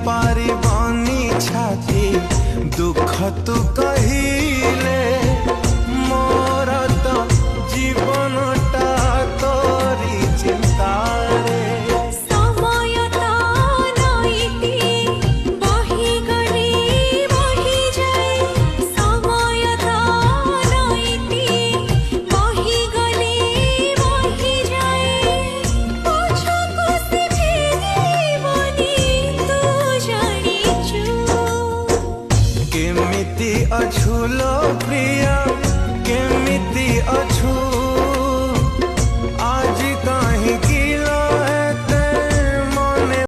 पारिबानी छाती दुख तू कहिले मोर तो जीवनटा तोरी चिंता रे समय तो नईति बही गली बही जाए समय तो नईति बही गली बही जाए पछको से फेरिबनी तू जानिछु केमिति अछुलो